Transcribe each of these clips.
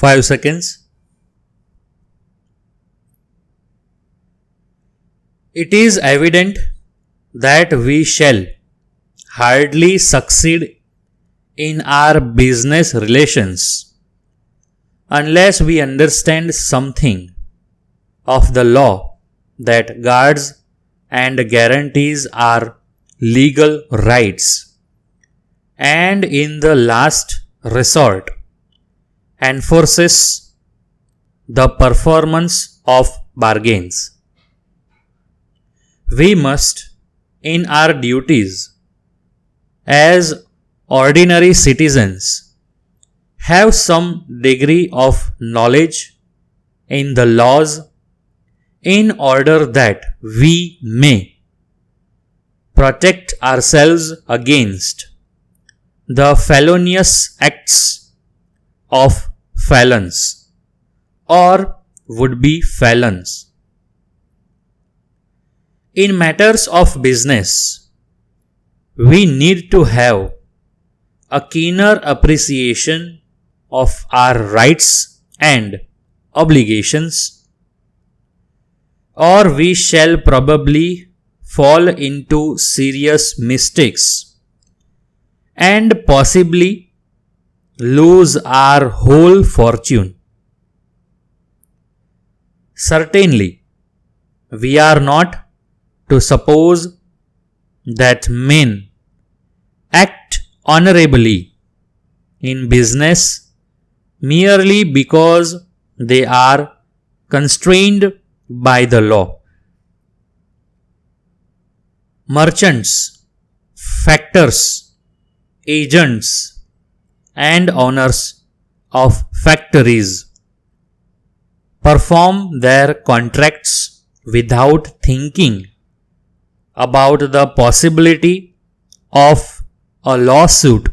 5 seconds. It is evident that we shall hardly succeed in our business relations unless we understand something of the law that guards and guarantees our legal rights, and in the last resort enforces the performance of bargains. We must, in our duties as ordinary citizens, have some degree of knowledge in the laws in order that we may protect ourselves against the felonious acts of felons or would-be felons. In matters of business, we need to have a keener appreciation of our rights and obligations, or we shall probably fall into serious mistakes and possibly lose our whole fortune. Certainly, we are not to suppose that men act honorably in business merely because they are constrained by the law. Merchants, factors, agents, and owners of factories perform their contracts without thinking about the possibility of a lawsuit,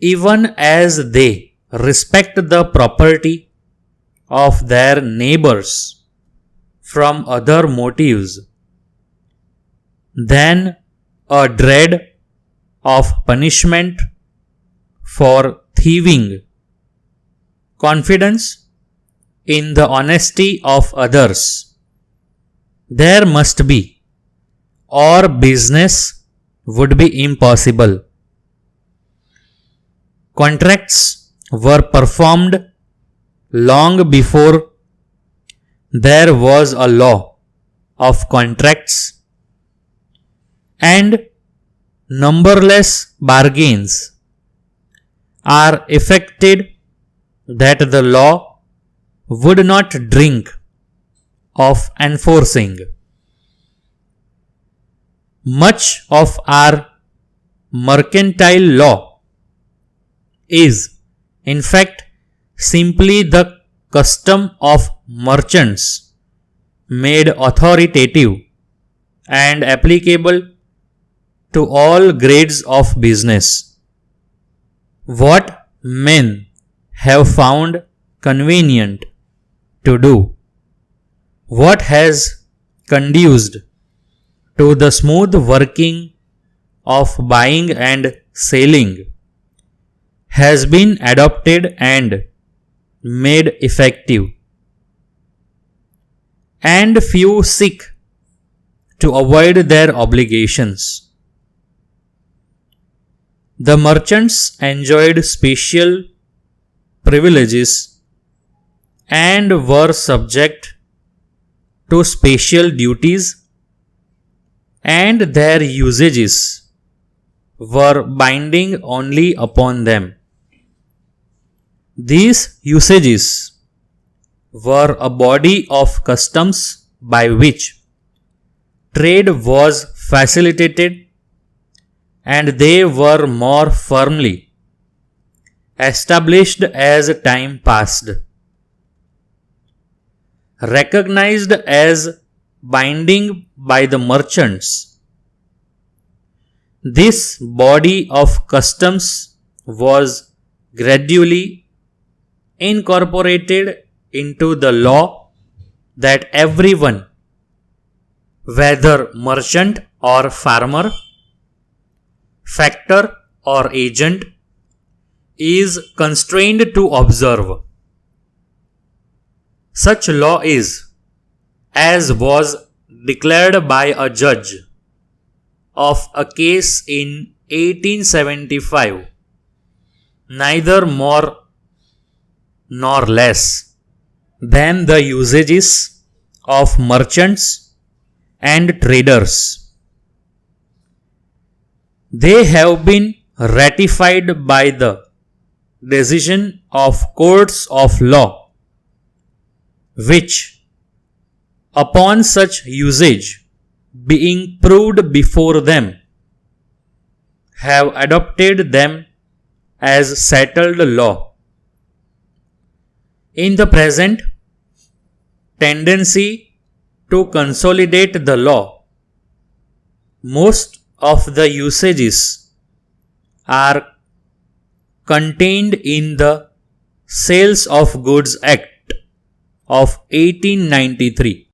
even as they respect the property of their neighbors from other motives than a dread of punishment for thieving. Confidence in the honesty of others there must be, or business would be impossible. Contracts were performed long before there was a law of contracts, and numberless bargains are effected that the law would not drink of enforcing. Much of our mercantile law is, in fact, simply the custom of merchants made authoritative and applicable to all grades of business. What men have found convenient to do, what has conduced to the smooth working of buying and selling, has been adopted and made effective, and few seek to avoid their obligations. The merchants enjoyed special privileges and were subject to special duties, and their usages were binding only upon them. These usages were a body of customs by which trade was facilitated, and they were more firmly established as time passed. Recognized as binding by the merchants, this body of customs was gradually incorporated into the law that everyone, whether merchant or farmer, factor or agent, is constrained to observe. Such law is, as was declared by a judge of a case in 1875, neither more nor less than the usages of merchants and traders. They have been ratified by the decision of courts of law, which, upon such usage being proved before them, have adopted them as settled law. In the present tendency to consolidate the law, most of the usages are contained in the Sales of Goods Act of 1893.